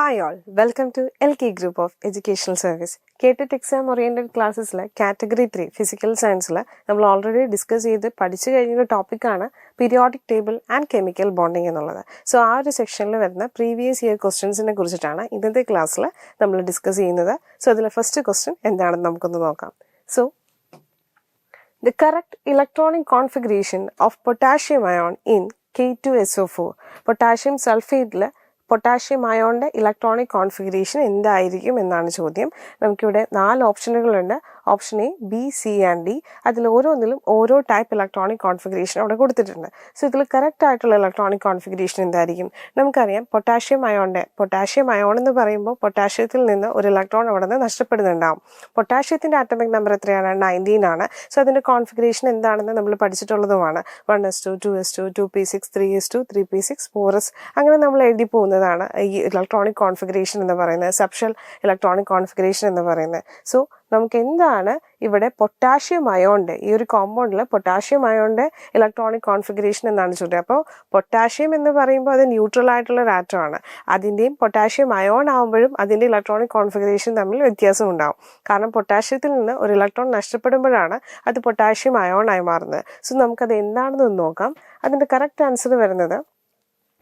Hi all, welcome to LK Group of Educational Service. KTET exam oriented classes category 3 physical science നമ്മൾ already discuss ചെയ്ത് പഠിച്ചു കഴിഞ്ഞ ടോപ്പിക്കാണ് periodic table and chemical bonding എന്നുള്ളത്. So ആ ഒരു സെക്ഷനിൽ വരുന്ന പ്രീവിയസ് ഇയർ ക്വസ്റ്റ്യൻസിനെ കുറിച്ചിട്ടാണ് ഇന്നത്തെ ക്ലാസ്സിൽ നമ്മൾ ഡിസ്കസ് ചെയ്യുന്നത്. സോ അതിലെ ഫസ്റ്റ് ക്വസ്റ്റ്യൻ എന്താണെന്ന് നമുക്കൊന്ന് നോക്കാം. So the correct electronic configuration of potassium ion in K2SO4 potassium sulfate potassium അയോണിൻ്റെ ഇലക്ട്രോണിക് കോൺഫിഗറേഷൻ എന്തായിരിക്കും എന്നാണ് ചോദ്യം. നമുക്കിവിടെ 4 ഓപ്ഷനുകളുണ്ട്. Option A, B, C and D. അതിൽ ഓരോന്നിലും ഓരോ ടൈപ്പ് ഇലക്ട്രോണിക് കോൺഫിഗറേഷൻ അവിടെ കൊടുത്തിട്ടുണ്ട്. സോ ഇതിൽ കറക്റ്റ് ആയിട്ടുള്ള ഇലക്ട്രോണിക് കോൺഫിഗറേഷൻ എന്തായിരിക്കും? നമുക്കറിയാം പൊട്ടാഷ്യം അയോൺ എന്ന് പറയുമ്പോൾ പൊട്ടാഷ്യത്തിൽ നിന്ന് ഒരു ഇലക്ട്രോൺ അവിടെ നിന്ന് നഷ്ടപ്പെടുന്നുണ്ടാവും. പൊട്ടാഷ്യത്തിൻ്റെ ആറ്റമിക് നമ്പർ എത്രയാണ്? 19 ആണ്. സോ അതിൻ്റെ കോൺഫിഗറേഷൻ എന്താണെന്ന് നമ്മൾ പഠിച്ചിട്ടുള്ളതുമാണ്. 1s2, 2s2, 2p6, 3s2, 3p6, 4s അങ്ങനെ നമ്മൾ എഴുതി പോകുന്നത് ഈ ഇലക്ട്രോണിക് കോൺഫിഗറേഷൻ എന്ന് പറയുന്നത്, സബ്ഷെൽ ഇലക്ട്രോണിക് കോൺഫിഗറേഷൻ എന്ന് പറയുന്നത്. സോ നമുക്ക് എന്താണ് ഇവിടെ പൊട്ടാഷ്യം അയോണിൻ്റെ ഈ ഒരു കോമ്പൗണ്ടിൽ പൊട്ടാഷ്യം അയോണിൻ്റെ ഇലക്ട്രോണിക് കോൺഫിഗറേഷൻ എന്നാണ് ചോദ്യം. അപ്പോൾ പൊട്ടാഷ്യം എന്ന് പറയുമ്പോൾ അത് ന്യൂട്രൽ ആയിട്ടുള്ള ഒരു ആറ്റമാണ്. അതിൻ്റെയും പൊട്ടാഷ്യം അയോൺ ആകുമ്പോഴും അതിൻ്റെ ഇലക്ട്രോണിക് കോൺഫിഗറേഷൻ തമ്മിൽ വ്യത്യാസം ഉണ്ടാവും. കാരണം പൊട്ടാഷ്യത്തിൽ നിന്ന് ഒരു ഇലക്ട്രോൺ നഷ്ടപ്പെടുമ്പോഴാണ് അത് പൊട്ടാഷ്യം അയോൺ ആയി മാറുന്നത്. സോ നമുക്കത് എന്താണെന്ന് നോക്കാം. അതിൻ്റെ കറക്റ്റ് ആൻസർ വരുന്നത്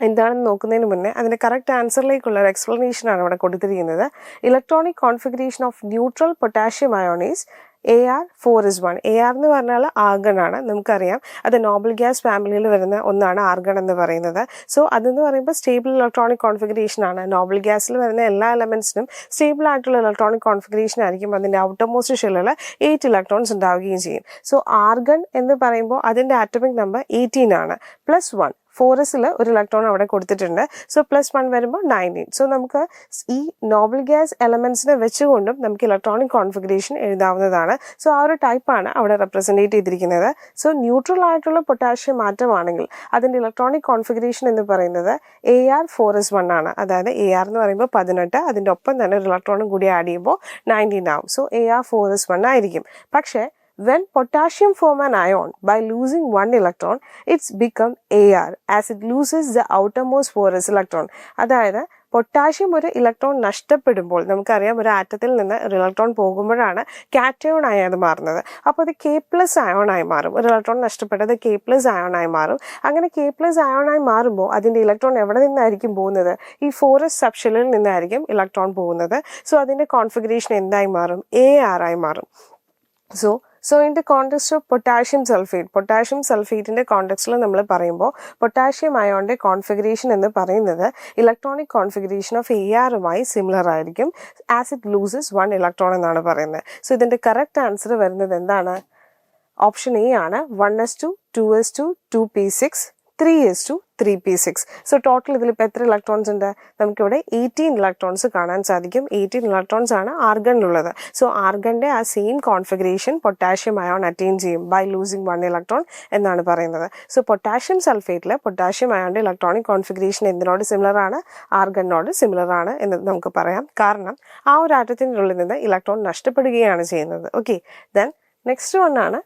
എന്താണെന്ന് നോക്കുന്നതിന് മുന്നേ അതിൻ്റെ കറക്റ്റ് ആൻസറിലേക്കുള്ള ഒരു എക്സ്പ്ലനേഷനാണ് ഇവിടെ കൊടുത്തിരിക്കുന്നത്. Electronic configuration of neutral potassium ion is Ar4s1. AR എന്ന് പറഞ്ഞാൽ ആർഗൺ ആണ്. നമുക്കറിയാം അത് നോബൽ ഗ്യാസ് ഫാമിലിയിൽ വരുന്ന ഒന്നാണ് ആർഗൺ എന്ന് പറയുന്നത്. സോ അതെന്ന് പറയുമ്പോൾ സ്റ്റേബിൾ ഇലക്ട്രോണിക് കോൺഫിഗറേഷൻ ആണ്. നോബൽ ഗ്യാസിൽ വരുന്ന എല്ലാ എലമെൻറ്റ്സിനും സ്റ്റേബിൾ ആയിട്ടുള്ള ഇലക്ട്രോണിക് കോൺഫിഗറേഷൻ ആയിരിക്കും. അതിൻ്റെ ഔട്ടർമോസ്റ്റ് ഷെല്ലിൽ 8 ഇലക്ട്രോൺസ് ഉണ്ടാവുകയും ചെയ്യും. സോ ആർഗൺ എന്ന് പറയുമ്പോൾ അതിൻ്റെ ആറ്റമിക് നമ്പർ 18 ആണ്. +1 4s ഒരു ഇലക്ട്രോൺ അവിടെ കൊടുത്തിട്ടുണ്ട്. സോ +1 വരുമ്പോൾ 19. സോ നമുക്ക് ഈ നോബൽ ഗ്യാസ് എലമെൻറ്റ്സിനെ വെച്ചുകൊണ്ടും നമുക്ക് ഇലക്ട്രോണിക് കോൺഫിഗറേഷൻ എഴുതാവുന്നതാണ്. സോ ആ ഒരു ടൈപ്പാണ് അവിടെ റെപ്രസെൻറ്റേറ്റ് ചെയ്തിരിക്കുന്നത്. സോ ന്യൂട്രൽ ആയിട്ടുള്ള പൊട്ടാഷ്യം ആറ്റമാണെങ്കിൽ അതിൻ്റെ ഇലക്ട്രോണിക് കോൺഫിഗറേഷൻ എന്ന് പറയുന്നത് Ar4s1 ആണ്. അതായത് AR എന്ന് പറയുമ്പോൾ 18, അതിൻ്റെ ഒപ്പം തന്നെ ഒരു ഇലക്ട്രോണും കൂടി ആഡ് ചെയ്യുമ്പോൾ 19 ആവും. സോ Ar4s1 ആയിരിക്കും. പക്ഷേ when potassium form an ion by losing one electron, it's become Ar as it loses the outermost 4s electron. അതായത് പൊട്ടാഷ്യം ഒരു ഇലക്ട്രോൺ നഷ്ടപ്പെടുമ്പോൾ നമുക്കറിയാം ഒരു ആറ്റത്തിൽ നിന്ന് ഒരു ഇലക്ട്രോൺ പോകുമ്പോഴാണ് കാറ്റയോൺ ആയി അത് മാറുന്നത്. അപ്പോൾ അത് K+ അയോൺ ആയി മാറും. ഒരു ഇലക്ട്രോൺ നഷ്ടപ്പെട്ടത് K+ അയോൺ ആയി മാറും. അങ്ങനെ K+ അയോൺ ആയി മാറുമ്പോൾ അതിൻ്റെ ഇലക്ട്രോൺ എവിടെ നിന്നായിരിക്കും പോകുന്നത്? ഈ 4s സബ്ഷെല്ലിൽ നിന്നായിരിക്കും ഇലക്ട്രോൺ പോകുന്നത്. സോ അതിൻ്റെ കോൺഫിഗറേഷൻ എന്തായി മാറും? Ar ആയി മാറും. So in the context of potassium sulfateന്റെ കോണ്ടെക്സ്റ്റിൽ നമ്മൾ പറയുമ്പോൾ പൊട്ടാഷ്യം അയോണിന്റെ കോൺഫിഗറേഷൻ എന്ന് പറയുന്നത് ഇലക്ട്രോണിക് കോൺഫിഗറേഷൻ ഓഫ് ARമായി സിമിലർ ആയിരിക്കും ആസ് ഇറ്റ് ലൂസസ് 1 ഇലക്ട്രോൺ എന്നാണ് പറയുന്നത്. സോ ഇതിന്റെ കറക്റ്റ് ആൻസർ വരുന്നത് എന്താണ്? ഓപ്ഷൻ എ ആണ്. 1s2, 2s2, 2p6, 3s2, 3p6. So total ഇതിലിപ്പോൾ എത്ര ഇലക്ട്രോൺസ് ഉണ്ട്? നമുക്കിവിടെ 18 ഇലക്ട്രോൺസ് കാണാൻ സാധിക്കും. 18 ഇലക്ട്രോൺസ് ആണ് ആർഗണിലുള്ളത്. സോ ആർഗണിൻ്റെ ആ same configuration potassium ion attain ചെയ്യും ബൈ ലൂസിങ് 1 ഇലക്ട്രോൺ എന്നാണ് പറയുന്നത്. സോ പൊട്ടാഷ്യം സൾഫേറ്റിൽ പൊട്ടാഷ്യം അയോണിൻ്റെ ഇലക്ട്രോണിക് കോൺഫിഗറേഷൻ എന്തിനോട് സിമിലർ ആണ്? ആർഗണിനോട് സിമിലർ ആണ് എന്ന് നമുക്ക് പറയാം. കാരണം ആ ഒരു ആറ്റത്തിൻ്റെ ഉള്ളിൽ നിന്ന് ഇലക്ട്രോൺ നഷ്ടപ്പെടുകയാണ് ചെയ്യുന്നത്. ഓക്കെ, ദെൻ നെക്സ്റ്റ് വൺ ആണ്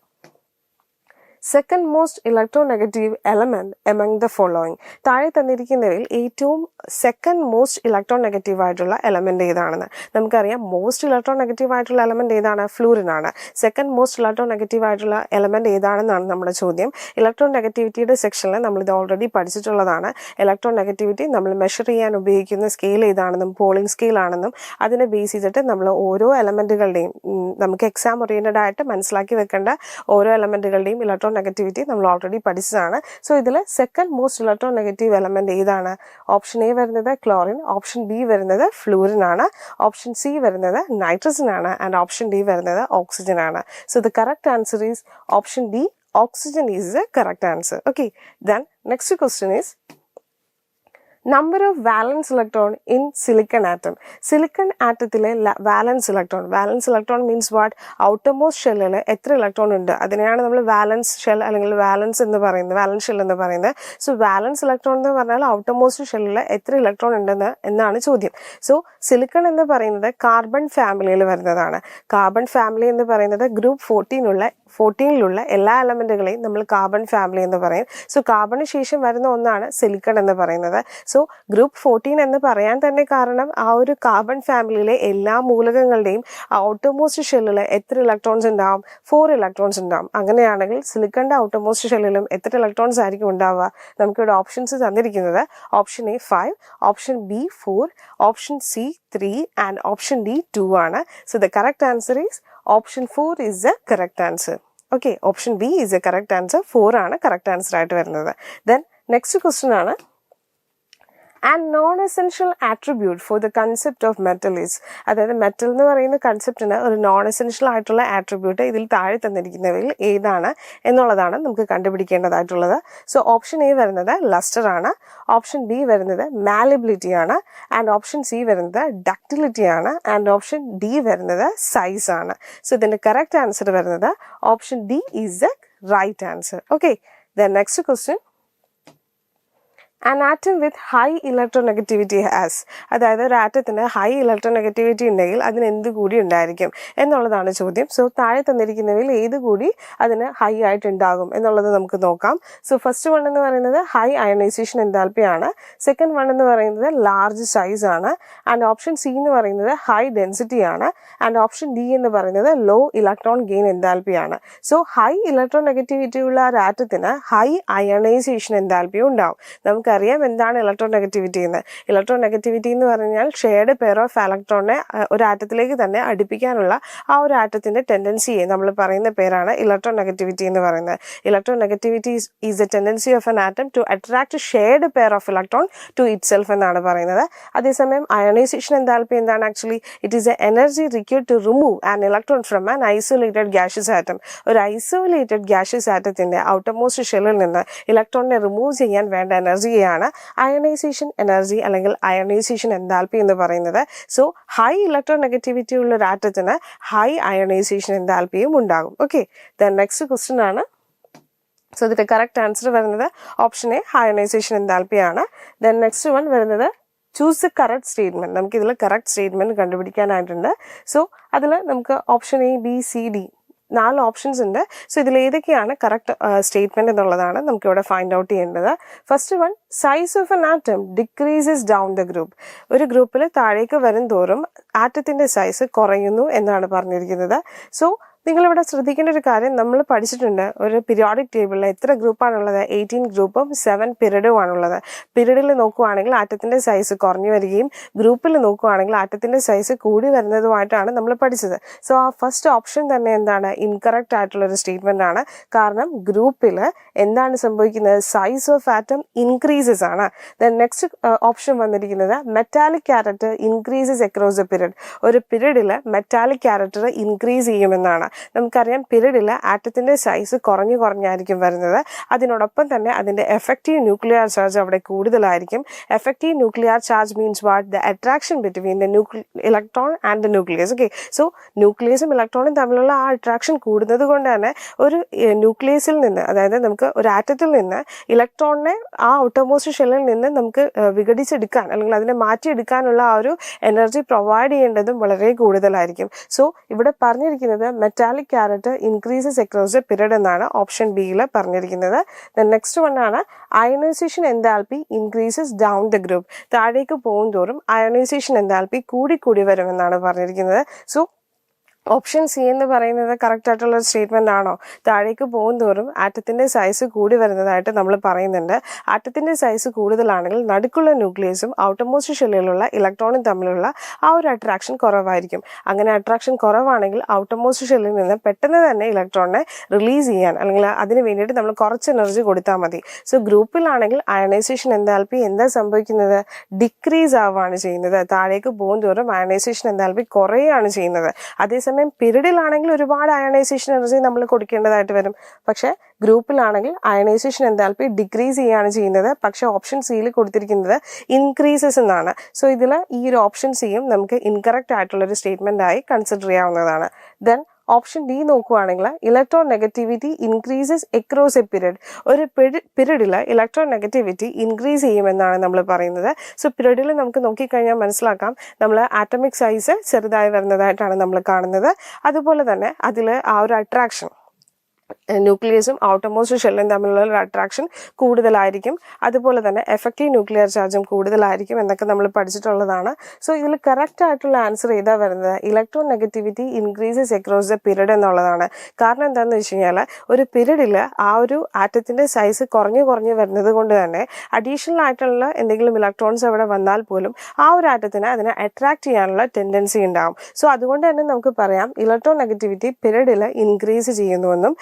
second most electronegative element among the following. താഴെ തന്നിരിക്കുന്നവയിൽ ഏറ്റവും സെക്കൻഡ് മോസ്റ്റ് ഇലക്ട്രോനെഗറ്റീവ് ആയിട്ടുള്ള എലമെന്റ് ഏതാണെന്ന് നമുക്കറിയാം. മോസ്റ്റ് ഇലക്ട്രോനെഗറ്റീവ് ആയിട്ടുള്ള എലമെന്റ് ഏതാണ്? ഫ്ലൂറിൻ ആണ്. സെക്കൻഡ് മോസ്റ്റ് ഇലക്ട്രോനെഗറ്റീവ് ആയിട്ടുള്ള എലമെന്റ് ഏതാണെന്നാണ് നമ്മുടെ ചോദ്യം. ഇലക്ട്രോനെഗറ്റിവിറ്റിയുടെ സെക്ഷനിൽ നമ്മളിത് ഓൾറെഡി പഠിച്ചിട്ടുള്ളതാണ്. ഇലക്ട്രോനെഗറ്റിവിറ്റി നമ്മൾ മെഷർ ചെയ്യാൻ ഉപയോഗിക്കുന്ന സ്കെയിൽ ഏതാണെന്നും പോളിംഗ് സ്കെയിൽ ആണെന്നും അതിനെ ബേസ് ചെയ്തിട്ട് നമ്മൾ ഓരോ എലമെന്റുകളുടെയും നമുക്ക് എക്സാം ഓറിയന്റഡ് ആയിട്ട് മനസ്സിലാക്കി വെക്കേണ്ട ഓരോ എലമെന്റുകളുടെയും നെഗറ്റിവിറ്റി നമ്മൾ ഓൾറെഡി പഠിച്ചതാണ്. സോ ഇതിൽ സെക്കൻഡ് മോസ്റ്റ് ഇലക്ട്രോനെഗറ്റീവ് എലമെന്റ് ഏതാണ്? ഓപ്ഷൻ എ വരുന്നത് ക്ലോറിൻ, ഓപ്ഷൻ ബി വരുന്നത് ഫ്ലൂറിൻ ആണ്, ഓപ്ഷൻ സി വരുന്നത് നൈട്രജൻ ആണ്, ആൻഡ് ഓപ്ഷൻ ഡി വരുന്നത് ഓക്സിജൻ ആണ്. So the correct answer is option D, oxygen is the correct answer. Okay, then next question is number of valence electron in silicon atom. Silicon atomത്തിലെ valence electron means what? outermost shellൽ എത്ര electron ഉണ്ട് അതിനെയാണ് നമ്മൾ വാലൻസ് shell അല്ലെങ്കിൽ വാലൻസ് shell എന്ന് പറയുന്നത്. So വാലൻസ് electron എന്ന് പറഞ്ഞാൽ outermost ഷെല്ലിൽ എത്ര ഇലക്ട്രോൺ ഉണ്ടെന്ന് എന്നാണ് ചോദ്യം. സോ സിലിക്കൺ എന്ന് പറയുന്നത് കാർബൺ ഫാമിലിയിൽ വരുന്നതാണ്. കാർബൺ ഫാമിലി എന്ന് പറയുന്നത് ഗ്രൂപ്പ് 14ലുള്ള എല്ലാ എലമെന്റുകളെയും നമ്മൾ കാർബൺ ഫാമിലി എന്ന് പറയും. സോ കാർബണിന് ശേഷം വരുന്ന ഒന്നാണ് സിലിക്കൺ എന്ന് പറയുന്നത്. സോ ഗ്രൂപ്പ് 14 എന്ന് പറയാൻ തന്നെ കാരണം ആ ഒരു കാർബൺ ഫാമിലിയിലെ എല്ലാ മൂലകങ്ങളുടെയും ഔട്ടർമോസ്റ്റ് ഷെല്ലിൽ എത്ര ഇലക്ട്രോൺസ് ഉണ്ടാവും? 4 ഇലക്ട്രോൺസ് ഉണ്ടാവും. അങ്ങനെയാണെങ്കിൽ സിലിക്കണിന്റെ ഔട്ടർമോസ്റ്റ് ഷെല്ലിലും എത്ര ഇലക്ട്രോൺസ് ആയിരിക്കും ഉണ്ടാവുക? നമുക്കിവിടെ ഓപ്ഷൻസ് തന്നിരിക്കുന്നത് option A 5, option B 4, option C 3 and option D 2 ആണ്. So the correct answer is option 4 is the correct answer. Okay, option B is A correct answer. 4 ആണ് കറക്റ്റ് ആൻസർ ആയിട്ട് വരുന്നത്. Then next question ആണ് and non essential attribute for the concept of metal is. അതായത് metal എന്ന് പറയുന്ന കൺസെപ്റ്റിന് ഒരു non essential ആയിട്ടുള്ള attribute ഇതിൽ താഴെ തന്നിരിക്കുന്നവയിൽ ഏതാണ് എന്നുള്ളതാണ് നമുക്ക് കണ്ടുപിടിക്കേണ്ടതായിട്ടുള്ളത്. സോ ഓപ്ഷൻ എ വരുന്നത് ലസ്റ്റർ ആണ്, ഓപ്ഷൻ ബി വരുന്നത് മാലിബിലിറ്റി ആണ്, ആൻഡ് ഓപ്ഷൻ സി വരുന്നത് ഡക്റ്റിലിറ്റി ആണ്, ആൻഡ് ഓപ്ഷൻ ഡി വരുന്നത് സൈസ് ആണ്. സോ ഇതിന്റെ കറക്റ്റ് ആൻസർ വരുന്നത് option D is the right answer. Okay, then next question an atom with high electronegativity has. അതായത് ഒരു ആറ്റത്തിന് ഹൈ ഇലക്ട്രോനെഗറ്റിവിറ്റി ഉണ്ടെങ്കിൽ അതിന് എന്ത് കൂടി ഉണ്ടായിരിക്കും എന്നുള്ളതാണ് ചോദ്യം. സോ താഴെ തന്നിരിക്കുന്നവയിൽ ഏത് കൂടി അതിന് ഹൈ ആയിട്ട് ഉണ്ടാകും എന്നുള്ളത് നമുക്ക് നോക്കാം. സോ ഫസ്റ്റ് വൺ എന്ന് പറയുന്നത് ഹൈ അയണൈസേഷൻ എൻതാൽപ്പി ആണ്, സെക്കൻഡ് വൺ എന്ന് പറയുന്നത് ലാർജ് സൈസ് ആണ്, ആൻഡ് ഓപ്ഷൻ സി എന്ന് പറയുന്നത് ഹൈ ഡെൻസിറ്റി ആണ്, ആൻഡ് ഓപ്ഷൻ ഡി എന്ന് പറയുന്നത് ലോ ഇലക്ട്രോൺ ഗെയിൻ എൻതാൽപ്പി ആണ്. സോ ഹൈ ഇലക്ട്രോനെഗറ്റിവിറ്റി ഉള്ള ഒരു ആറ്റത്തിന് ഹൈ അയണൈസേഷൻ എൻതാൽപ്പി ഉണ്ടാവും. നമുക്ക് അറിയാം എന്താണ് ഇലക്ട്രോനെഗറ്റിവിറ്റി എന്ന്. ഇലക്ട്രോനെഗറ്റിവിറ്റി എന്ന് പറഞ്ഞാൽ ഷെയർഡ് പെയർ ഓഫ് ഇലക്ട്രോണിനെ ഒരു ആറ്റത്തിലേക്ക് തന്നെ അടുപ്പിക്കാനുള്ള ആ ഒരു ആറ്റത്തിന്റെ ടെൻഡൻസിയെ നമ്മൾ പറയുന്ന പേരാണ് ഇലക്ട്രോനെഗറ്റിവിറ്റി എന്ന് പറയുന്നത്. Electronegativity is a tendency of an atom to attract shared pair of electron to itself എന്നാണ് പറയുന്നത്. അതേസമയം അയണൈസേഷൻ എൻതാൽപ്പി എന്താണ്? Actually it is a energy required to remove an electron from an isolated gaseous atom. ഒരു isolated gaseous ആറ്റത്തിന്റെ outermost ഷെല്ലിൽ നിന്ന് ഇലക്ട്രോണിനെ remove ചെയ്യാൻ വേണ്ട എനർജിയാണ് അയണൈസേഷൻ എനർജി അല്ലെങ്കിൽ അയണൈസേഷൻ എൻതാൽപ്പി എന്ന് പറയുന്നത്. സോ ഹൈ ഇലക്ട്രോനെഗറ്റിവിറ്റി ഉള്ള ഒരു ആറ്റത്തിന് ഹൈ അയണൈസേഷൻ എൻതാൽപ്പിയും ഉണ്ടാകും. ഓക്കെ, ദെൻ നെക്സ്റ്റ് ക്വസ്റ്റ്യൻ ആണ്. സോ ഇതിന്റെ കറക്റ്റ് ആൻസർ വരുന്നത് ഓപ്ഷൻ എ അയണൈസേഷൻ എൻതാൽപ്പി ആണ്. ദെൻ നെക്സ്റ്റ് വൺ വരുന്നത് ചൂസ് ദ കറക്റ്റ് സ്റ്റേറ്റ്മെന്റ്. നമുക്ക് ഇതിൽ കറക്റ്റ് സ്റ്റേറ്റ്മെന്റ് കണ്ടുപിടിക്കാനായിട്ടുണ്ട്. സോ അതിൽ നമുക്ക് option A B C D 4 options ഉണ്ട്. സോ ഇതിൽ ഏതൊക്കെയാണ് കറക്റ്റ് സ്റ്റേറ്റ്മെന്റ് എന്നുള്ളതാണ് നമുക്ക് ഇവിടെ ഫൈൻഡ് ഔട്ട് ചെയ്യേണ്ടത്. First one, size of an atom decreases down the group. ഒരു ഗ്രൂപ്പിൽ താഴേക്ക് വരും തോറും ആറ്റത്തിന്റെ സൈസ് കുറയുന്നു എന്നാണ് പറഞ്ഞിരിക്കുന്നത്. സോ നിങ്ങളിവിടെ ശ്രദ്ധിക്കേണ്ട ഒരു കാര്യം, നമ്മൾ പഠിച്ചിട്ടുണ്ട് ഒരു പീരിയോഡിക് ടേബിളിൽ എത്ര ഗ്രൂപ്പാണുള്ളത്? 18 ഗ്രൂപ്പും 7 പീരീഡും ആണുള്ളത്. പീരീഡിൽ നോക്കുവാണെങ്കിൽ ആറ്റത്തിന്റെ സൈസ് കുറഞ്ഞു വരികയും ഗ്രൂപ്പിൽ നോക്കുവാണെങ്കിൽ ആറ്റത്തിന്റെ സൈസ് കൂടി വരുന്നതുമായിട്ടാണ് നമ്മൾ പഠിച്ചത്. സോ ആ ഫസ്റ്റ് ഓപ്ഷൻ തന്നെ എന്താണ്? ഇൻകറക്റ്റ് ആയിട്ടുള്ള ഒരു സ്റ്റേറ്റ്മെന്റ് ആണ്. കാരണം ഗ്രൂപ്പിൽ എന്താണ് സംഭവിക്കുന്നത്? സൈസ് ഓഫ് ആറ്റം ഇൻക്രീസസ് ആണ്. ദെൻ നെക്സ്റ്റ് ഓപ്ഷൻ വന്നിരിക്കുന്നത് metallic character increases across the period. ഒരു പീരീഡിൽ മെറ്റാലിക് ക്യാരക്ടർ ഇൻക്രീസ് ചെയ്യുമെന്നാണ്. നമുക്കറിയാം പീരീഡിൽ ആറ്റത്തിന്റെ സൈസ് കുറഞ്ഞായിരിക്കും വരുന്നത്. അതിനോടൊപ്പം തന്നെ അതിന്റെ എഫക്റ്റീവ് ന്യൂക്ലിയർ ചാർജ് അവിടെ കൂടുതലായിരിക്കും. Effective nuclear charge means what? The attraction between the electron and the nucleus. Okay, so ന്യൂക്ലിയസും ഇലക്ട്രോണും തമ്മിലുള്ള ആ അട്രാക്ഷൻ കൂടുന്നത് കൊണ്ട് തന്നെ ഒരു ന്യൂക്ലിയസിൽ നിന്ന്, അതായത് നമുക്ക് ഒരു ആറ്റത്തിൽ നിന്ന് ഇലക്ട്രോണിനെ ആ ഔട്ടർമോസ്റ്റ് ഷെല്ലിൽ നിന്ന് നമുക്ക് വിഘടിച്ചെടുക്കാൻ അല്ലെങ്കിൽ അതിനെ മാറ്റിയെടുക്കാനുള്ള ആ ഒരു എനർജി പ്രൊവൈഡ് ചെയ്യേണ്ടതും വളരെ കൂടുതലായിരിക്കും. സോ ഇവിടെ പറഞ്ഞിരിക്കുന്നത് metallic character increases across the period എന്നാണ് ഓപ്ഷൻ ബിയിൽ പറഞ്ഞിരിക്കുന്നത്. ദെൻ നെക്സ്റ്റ് വൺ ആണ് ionisation enthalpy increases down the group. താഴേക്ക് പോകും തോറും അയണൈസേഷൻ എൻതാൽപ്പി കൂടി വരുമെന്നാണ് പറഞ്ഞിരിക്കുന്നത്. സോ ഓപ്ഷൻ സി എന്ന് പറയുന്നത് കറക്റ്റ് ആയിട്ടുള്ള ഒരു സ്റ്റേറ്റ്മെന്റ് ആണോ? താഴേക്ക് പോകും തോറും ആറ്റത്തിന്റെ സൈസ് കൂടി വരുന്നതായിട്ട് നമ്മൾ പറയുന്നുണ്ട്. ആറ്റത്തിന്റെ സൈസ് കൂടുതലാണെങ്കിൽ നടുക്കുള്ള ന്യൂക്ലിയസും ഔട്ടർമോസ്റ്റ് ഷെല്ലിലുള്ള ഇലക്ട്രോണും തമ്മിലുള്ള ആ ഒരു അട്രാക്ഷൻ കുറവായിരിക്കും. അങ്ങനെ അട്രാക്ഷൻ കുറവാണെങ്കിൽ ഔട്ടർമോസ്റ്റ് ഷെല്ലിൽ നിന്ന് പെട്ടെന്ന് തന്നെ ഇലക്ട്രോണിനെ റിലീസ് ചെയ്യാൻ അല്ലെങ്കിൽ അതിന് വേണ്ടിയിട്ട് നമ്മൾ കുറച്ച് എനർജി കൊടുത്താൽ മതി. സോ ഗ്രൂപ്പിലാണെങ്കിൽ അയണൈസേഷൻ എൻതാൽപ്പി എന്താ സംഭവിക്കുന്നത്? ഡിക്രീസ് ആവുകയാണ് ചെയ്യുന്നത്. താഴേക്ക് പോകും തോറും അയണൈസേഷൻ എൻതാൽപ്പി കുറയുകയാണ് ചെയ്യുന്നത്. അതേസമയം പീരീഡിലാണെങ്കിൽ ഒരുപാട് അയണൈസേഷൻ എനർജി നമ്മൾ കൊടുക്കേണ്ടതായിട്ട് വരും. പക്ഷെ ഗ്രൂപ്പിലാണെങ്കിൽ അയണൈസേഷൻ എൻതാൽപ്പി ഡിക്രീസ് ചെയ്യുകയാണ് ചെയ്യുന്നത്. പക്ഷെ ഓപ്ഷൻ സിയിൽ കൊടുത്തിരിക്കുന്നത് ഇൻക്രീസസ് എന്നാണ്. സോ ഇതിൽ ഈ ഒരു ഓപ്ഷൻ സിയും നമുക്ക് ഇൻകറക്റ്റ് ആയിട്ടുള്ളൊരു സ്റ്റേറ്റ്മെന്റ് ആയി കൺസിഡർ ചെയ്യാവുന്നതാണ്. ദെൻ ഓപ്ഷൻ ഡി നോക്കുകയാണെങ്കിൽ electron negativity increases across A period. ഒരു പീരീഡിൽ ഇലക്ട്രോൺ നെഗറ്റിവിറ്റി ഇൻക്രീസ് ചെയ്യുമെന്നാണ് നമ്മൾ പറയുന്നത്. സോ പീരീഡിൽ നമുക്ക് നോക്കിക്കഴിഞ്ഞാൽ മനസ്സിലാക്കാം നമ്മൾ ആറ്റമിക് സൈസ് ചെറുതായി വരുന്നതായിട്ടാണ് നമ്മൾ കാണുന്നത്. അതുപോലെ തന്നെ അതിൽ ആ ഒരു അട്രാക്ഷൻ ന്യൂക്ലിയസും ഔട്ടർമോസ്റ്റ് ഷെല്ലും തമ്മിലുള്ള അട്രാക്ഷൻ കൂടുതലായിരിക്കും. അതുപോലെ തന്നെ എഫക്റ്റീവ് ന്യൂക്ലിയർ ചാർജും കൂടുതലായിരിക്കും എന്നൊക്കെ നമ്മൾ പഠിച്ചിട്ടുള്ളതാണ്. സോ ഇതിൽ കറക്റ്റ് ആയിട്ടുള്ള ആൻസർ ഏതാ വരുന്നത്? Electron negativity increases across the period എന്നുള്ളതാണ്. കാരണം എന്താണെന്ന് വെച്ച് കഴിഞ്ഞാൽ ഒരു പീരീഡിൽ ആ ഒരു ആറ്റത്തിൻ്റെ സൈസ് കുറഞ്ഞു വരുന്നത് കൊണ്ട് തന്നെ അഡീഷണൽ ആയിട്ടുള്ള എന്തെങ്കിലും ഇലക്ട്രോൺസ് അവിടെ വന്നാൽ പോലും ആ ഒരു ആറ്റത്തിന് അതിനെ അട്രാക്ട് ചെയ്യാനുള്ള ടെൻഡൻസി ഉണ്ടാകും. സോ അതുകൊണ്ട് തന്നെ നമുക്ക് പറയാം ഇലക്ട്രോൺ നെഗറ്റിവിറ്റി പീരീഡിൽ ഇൻക്രീസ് ചെയ്യുന്നുവെന്നും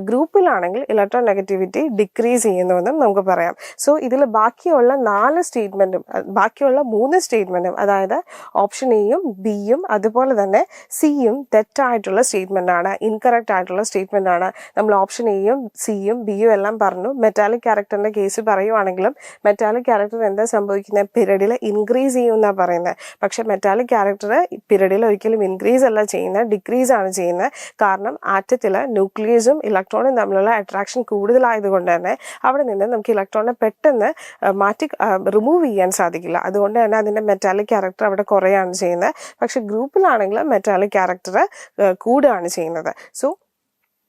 ഗ്രൂപ്പിലാണെങ്കിൽ ഇലക്ട്രോൺ നെഗറ്റിവിറ്റി ഡിക്രീസ് ചെയ്യുന്നുവെന്നും നമുക്ക് പറയാം. സോ ഇതിൽ ബാക്കിയുള്ള 4 സ്റ്റേറ്റ്മെൻറ്റും ബാക്കിയുള്ള 3 സ്റ്റേറ്റ്മെൻറ്റും അതായത് ഓപ്ഷൻ എയും ബിയും അതുപോലെ തന്നെ സിയും തെറ്റായിട്ടുള്ള സ്റ്റേറ്റ്മെൻ്റ് ആണ്, ഇൻകറക്റ്റ് ആയിട്ടുള്ള സ്റ്റേറ്റ്മെൻ്റ് ആണ്. നമ്മൾ ഓപ്ഷൻ എയും സിയും ബിയും എല്ലാം പറഞ്ഞു. മെറ്റാലിക് ക്യാരക്ടറിൻ്റെ കേസ് പറയുവാണെങ്കിലും മെറ്റാലിക് ക്യാരക്ടർ എന്താ സംഭവിക്കുന്നത്? പീരീഡിൽ ഇൻക്രീസ് ചെയ്യുമെന്നാണ് പറയുന്നത്. പക്ഷേ മെറ്റാലിക് ക്യാരക്ടർ പീരീഡിൽ ഒരിക്കലും ഇൻക്രീസ് അല്ല ചെയ്യുന്നത്, ഡിക്രീസ് ആണ് ചെയ്യുന്നത്. കാരണം ആറ്റത്തിൽ ന്യൂക്ലിയസും ഇലക്ട്രോണും തമ്മിലുള്ള അട്രാക്ഷൻ കൂടുതലായതുകൊണ്ട് തന്നെ അവിടെ നിന്ന് നമുക്ക് ഇലക്ട്രോണിനെ പെട്ടെന്ന് മാറ്റി റിമൂവ് ചെയ്യാൻ സാധിക്കില്ല. അതുകൊണ്ട് തന്നെ അതിൻ്റെ മെറ്റാലിക് ക്യാരക്ടർ അവിടെ കുറയാണ് ചെയ്യുന്നത്. പക്ഷെ ഗ്രൂപ്പിലാണെങ്കിൽ മെറ്റാലിക് ക്യാരക്ടർ കൂടുകയാണ് ചെയ്യുന്നത്. സോ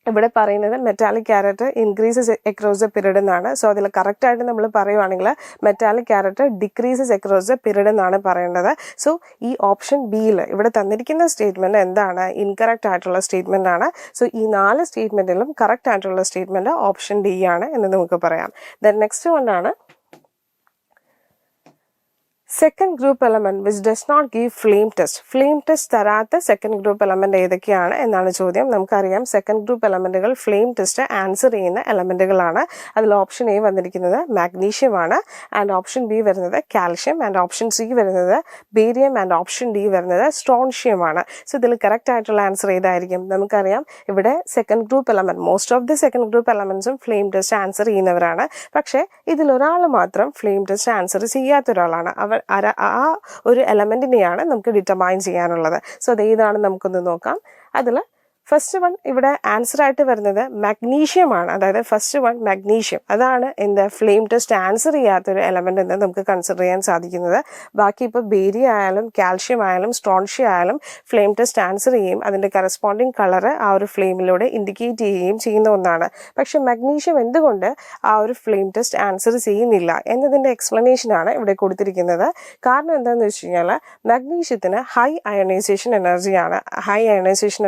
ഇവിടെ പറയുന്നത് metallic character increases across the period എന്നാണ്. സോ അതിൽ കറക്റ്റായിട്ട് നമ്മൾ പറയുവാണെങ്കിൽ metallic character decreases across the period എന്നാണ് പറയേണ്ടത്. സോ ഈ ഓപ്ഷൻ ബിയിൽ ഇവിടെ തന്നിരിക്കുന്ന സ്റ്റേറ്റ്മെൻറ്റ് എന്താണ്? ഇൻകറക്റ്റ് ആയിട്ടുള്ള സ്റ്റേറ്റ്മെൻ്റ് ആണ്. സോ ഈ 4 സ്റ്റേറ്റ്മെൻറ്റിലും കറക്റ്റ് ആയിട്ടുള്ള സ്റ്റേറ്റ്മെൻറ്റ് ഓപ്ഷൻ ഡി ആണ് എന്ന് നമുക്ക് പറയാം. ദെൻ നെക്സ്റ്റ് വണ്ണാണ് second group element which does not give flame test തരാത്ത സെക്കൻഡ് ഗ്രൂപ്പ് എലമെന്റ് ഏതൊക്കെയാണ് എന്നാണ് ചോദ്യം. നമുക്കറിയാം സെക്കൻഡ് ഗ്രൂപ്പ് എലമെന്റുകൾ ഫ്ലെയിം ടെസ്റ്റ് ആൻസർ ചെയ്യുന്ന എലമെന്റുകളാണ്. അതിൽ ഓപ്ഷൻ എ വന്നിരിക്കുന്നത് മാഗ്നീഷ്യം ആണ്, ആൻഡ് ഓപ്ഷൻ ബി വരുന്നത് കാൽഷ്യം, ആൻഡ് ഓപ്ഷൻ സി വരുന്നത് ബേരിയം, ആൻഡ് ഓപ്ഷൻ ഡി വരുന്നത് സ്ട്രോൺഷ്യം ആണ്. സോ ഇതിൽ കറക്റ്റ് ആയിട്ടുള്ള ആൻസർ ഏതായിരിക്കും? നമുക്കറിയാം ഇവിടെ second group element most of the second group എലമെന്റ്സും ഫ്ലെയിം ടെസ്റ്റ് ആൻസർ ചെയ്യുന്നവരാണ്. പക്ഷേ ഇതിലൊരാൾ മാത്രം ഫ്ലെയിം ടെസ്റ്റ് ആൻസർ ചെയ്യാത്ത ഒരാളാണ്. ആ ഒരു എലമെന്റിനെയാണ് നമുക്ക് ഡിറ്റർമൈൻ ചെയ്യാനുള്ളത്. സോ അത് ഏതാണെന്ന് നമുക്കൊന്ന് നോക്കാം. അതിൽ ഫസ്റ്റ് വൺ ഇവിടെ ആൻസർ ആയിട്ട് വരുന്നത് മാഗ്നീഷ്യം ആണ്. അതായത് ഫസ്റ്റ് വൺ മാഗ്നീഷ്യം, അതാണ് എന്താ ഫ്ലെയിം ടെസ്റ്റ് ആൻസർ ചെയ്യാത്തൊരു എലമെന്റ് എന്ന് നമുക്ക് കൺസിഡർ ചെയ്യാൻ സാധിക്കുന്നത്. ബാക്കി ഇപ്പോൾ ബേരിയം ആയാലും കാൽഷ്യം ആയാലും സ്ട്രോൺഷ്യം ആയാലും ഫ്ലെയിം ടെസ്റ്റ് ആൻസർ ചെയ്യും. അതിൻ്റെ കറസ്പോണ്ടിങ് കളർ ആ ഒരു ഫ്ലെയിമിലൂടെ ഇൻഡിക്കേറ്റ് ചെയ്യുകയും ചെയ്യുന്ന ഒന്നാണ്. പക്ഷെ മാഗ്നീഷ്യം എന്തുകൊണ്ട് ആ ഒരു ഫ്ലെയിം ടെസ്റ്റ് ആൻസർ ചെയ്യുന്നില്ല എന്നതിൻ്റെ എക്സ്പ്ലനേഷനാണ് ഇവിടെ കൊടുത്തിരിക്കുന്നത്. കാരണം എന്താണെന്ന് വെച്ച് കഴിഞ്ഞാൽ മാഗ്നീഷ്യത്തിന് ഹൈ അയണൈസേഷൻ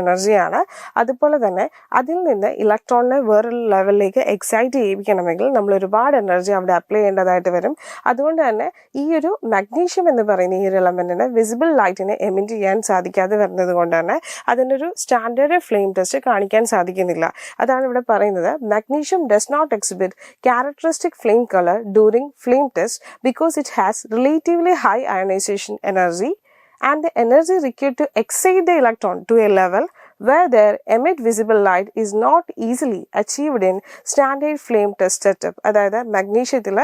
എനർജിയാണ്. അതുപോലെ തന്നെ അതിൽ നിന്ന് ഇലക്ട്രോണിനെ വേറൊരു ലെവലിലേക്ക് എക്സൈറ്റ് ചെയ്യിപ്പിക്കണമെങ്കിൽ നമ്മൾ ഒരുപാട് എനർജി അവിടെ അപ്ലൈ ചെയ്യേണ്ടതായിട്ട് വരും. അതുകൊണ്ട് തന്നെ ഈ ഒരു മാഗ്നീഷ്യം എന്ന് പറയുന്ന ഈ ഒരു എലമെന്റിന് വിസിബിൾ ലൈറ്റിനെ എമിറ്റ് ചെയ്യാൻ സാധിക്കാതെ വരുന്നത് കൊണ്ട് തന്നെ അതിൻ്റെ ഒരു സ്റ്റാൻഡേർഡ് ഫ്ലെയിം ടെസ്റ്റ് കാണിക്കാൻ സാധിക്കുന്നില്ല. അതാണ് ഇവിടെ പറയുന്നത് magnesium does not exhibit characteristic flame colour during flame test because it has relatively high ionisation energy and the energy required to excite the electron to a level where their emit visible light is not easily achieved in standard flame test setup. അതായത് മാഗ്നീഷ്യത്തിൽ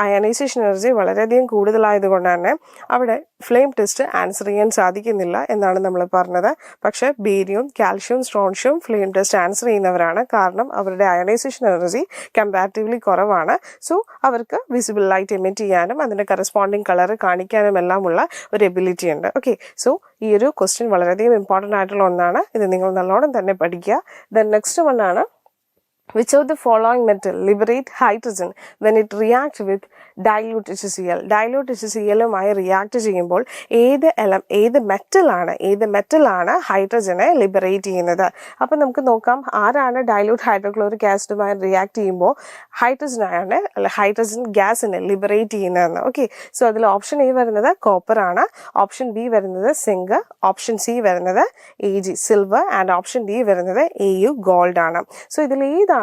ionisation energy വളരെയധികം കൂടുതലായതുകൊണ്ട് തന്നെ അവിടെ flame test answer ചെയ്യാൻ സാധിക്കുന്നില്ല എന്നാണ് നമ്മൾ പറഞ്ഞത്. പക്ഷേ ബേരിയവും കാൽഷ്യവും സ്ട്രോൺഷ്യവും ഫ്ലെയിം ടെസ്റ്റ് ആൻസർ ചെയ്യുന്നവരാണ്. കാരണം അവരുടെ അയണൈസേഷൻ എനർജി കമ്പാരിറ്റീവ്ലി കുറവാണ്. സോ അവർക്ക് വിസിബിൾ ലൈറ്റ് എമിറ്റ് ചെയ്യാനും അതിൻ്റെ കറസ്പോണ്ടിങ് കളർ കാണിക്കാനും എല്ലാമുള്ള ഒരു എബിലിറ്റി ഉണ്ട്. ഓക്കെ, സോ ഈ ഒരു ക്വസ്റ്റ്യൻ വളരെയധികം ഇമ്പോർട്ടൻ്റ് ആയിട്ടുള്ള ഒന്നാണ്. ഇത് നിങ്ങൾ നല്ലോണം തന്നെ പഠിക്കുക. ദെൻ നെക്സ്റ്റ് വണ്ണാണ് which of the following metal liberate hydrogen when it reacts with dilute HCl? dilute HCl-മായി റിയാക്ട് ചെയ്യുമ്പോൾ ഏത് മെറ്റലാണ് ഹൈഡ്രജനെ ലിബറേറ്റ് ചെയ്യുന്നത്? അപ്പം നമുക്ക് നോക്കാം ആരാണ് ഡൈല്യൂട്ട് ഹൈഡ്രോക്ലോറിക് ആസിഡുമായി റിയാക്ട് ചെയ്യുമ്പോൾ ഹൈഡ്രജൻ ഗ്യാസിനെ ലിബറേറ്റ് ചെയ്യുന്നതെന്ന്. ഓക്കെ, സോ അതിൽ ഓപ്ഷൻ എ വരുന്നത് കോപ്പർ ആണ്, ഓപ്ഷൻ ബി വരുന്നത് സിങ്ക്, ഓപ്ഷൻ സി വരുന്നത് Ag silver, and option D വരുന്നത് Au ഗോൾഡ് ആണ്. സോ ഇതിൽ ഏതാണ്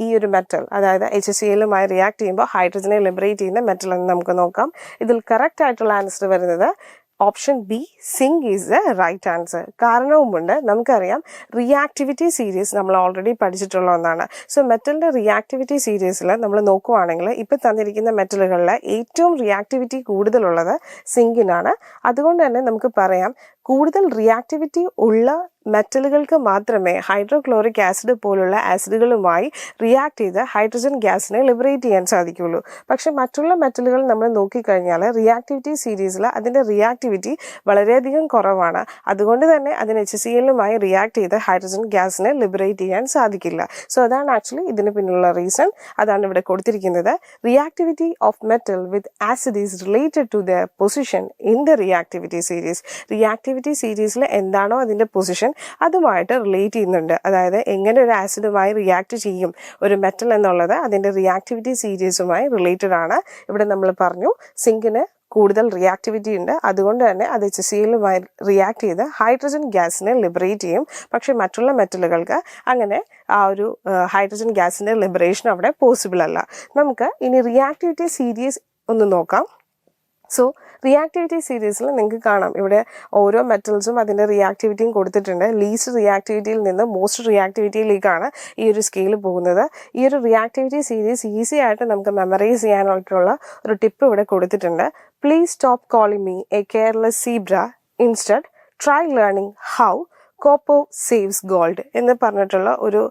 ഈ ഒരു മെറ്റൽ, അതായത് HCl-മായി റിയാക്ട് ചെയ്യുമ്പോൾ ഹൈഡ്രജനെ ലിബറേറ്റ് ചെയ്യുന്ന മെറ്റൽ എന്ന് നമുക്ക് നോക്കാം. ഇതിൽ കറക്റ്റ് ആയിട്ടുള്ള ആൻസർ വരുന്നത് option B zinc is the right answer. കാരണവുമുണ്ട്. നമുക്കറിയാം റിയാക്ടിവിറ്റി സീരീസ് നമ്മൾ ഓൾറെഡി പഠിച്ചിട്ടുള്ള ഒന്നാണ്. സോ മെറ്റലിൻ്റെ റിയാക്ടിവിറ്റി സീരീസിൽ നമ്മൾ നോക്കുവാണെങ്കിൽ ഇപ്പം തന്നിരിക്കുന്ന മെറ്റലുകളിൽ ഏറ്റവും റിയാക്ടിവിറ്റി കൂടുതലുള്ളത് സിങ്കിനാണ്. അതുകൊണ്ട് തന്നെ നമുക്ക് പറയാം കൂടുതൽ റിയാക്ടിവിറ്റി ഉള്ള മെറ്റലുകൾക്ക് മാത്രമേ ഹൈഡ്രോക്ലോറിക് ആസിഡ് പോലുള്ള ആസിഡുകളുമായി റിയാക്ട് ചെയ്ത് ഹൈഡ്രജൻ ഗ്യാസിനെ ലിബറേറ്റ് ചെയ്യാൻ സാധിക്കുള്ളൂ. പക്ഷെ മറ്റുള്ള മെറ്റലുകൾ നമ്മൾ നോക്കിക്കഴിഞ്ഞാൽ റിയാക്ടിവിറ്റി സീരീസിൽ അതിൻ്റെ റിയാക്ടിവിറ്റി വളരെയധികം കുറവാണ്. അതുകൊണ്ട് തന്നെ അതിന് HCl-ലുമായി റിയാക്ട് ചെയ്ത് ഹൈഡ്രജൻ ഗ്യാസിനെ ലിബറേറ്റ് ചെയ്യാൻ സാധിക്കില്ല. സോ അതാണ് ആക്ച്വലി ഇതിന് പിന്നിലുള്ള റീസൺ. അതാണ് ഇവിടെ കൊടുത്തിരിക്കുന്നത്. Reactivity of metal with acid is related to the position in the reactivity series. Reactivity സീരീസിൽ എന്താണോ അതിൻ്റെ പൊസിഷൻ അതുമായിട്ട് റിലേറ്റ് ചെയ്യുന്നുണ്ട്. അതായത് എങ്ങനെ ഒരു ആസിഡുമായി റിയാക്ട് ചെയ്യും ഒരു മെറ്റൽ എന്നുള്ളത് അതിൻ്റെ റിയാക്ടിവിറ്റി സീരീസുമായി റിലേറ്റഡ് ആണ്. ഇവിടെ നമ്മൾ പറഞ്ഞു സിങ്കിന് കൂടുതൽ റിയാക്ടിവിറ്റി ഉണ്ട്, അതുകൊണ്ട് തന്നെ അത് HCl-ലുമായി റിയാക്ട് ചെയ്ത് ഹൈഡ്രജൻ ഗ്യാസിനെ ലിബറേറ്റ് ചെയ്യും. പക്ഷെ മറ്റുള്ള മെറ്റലുകൾക്ക് അങ്ങനെ ആ ഒരു ഹൈഡ്രജൻ ഗ്യാസിൻ്റെ ലിബറേഷൻ അവിടെ പോസിബിൾ അല്ല. നമുക്ക് ഇനി റിയാക്ടിവിറ്റി സീരീസ് ഒന്ന് നോക്കാം. സോ റിയാക്ടിവിറ്റി സീരീസിൽ നിങ്ങൾക്ക് കാണാം ഇവിടെ ഓരോ മെറ്റൽസും അതിൻ്റെ റിയാക്ടിവിറ്റിയും കൊടുത്തിട്ടുണ്ട്. ലീസ്റ്റ് റിയാക്ടിവിറ്റിയിൽ നിന്ന് മോസ്റ്റ് റിയാക്ടിവിറ്റിയിലേക്കാണ് ഈ ഒരു സ്കെയിൽ പോകുന്നത്. ഈ ഒരു റിയാക്ടിവിറ്റി സീരീസ് ഈസി ആയിട്ട് നമുക്ക് മെമ്മറൈസ് ചെയ്യാനായിട്ടുള്ള ഒരു ടിപ്പ് ഇവിടെ കൊടുത്തിട്ടുണ്ട്. Please stop calling me A careless zebra, instead try learning how copper saves gold എന്ന് പറഞ്ഞിട്ടുള്ള ഒരു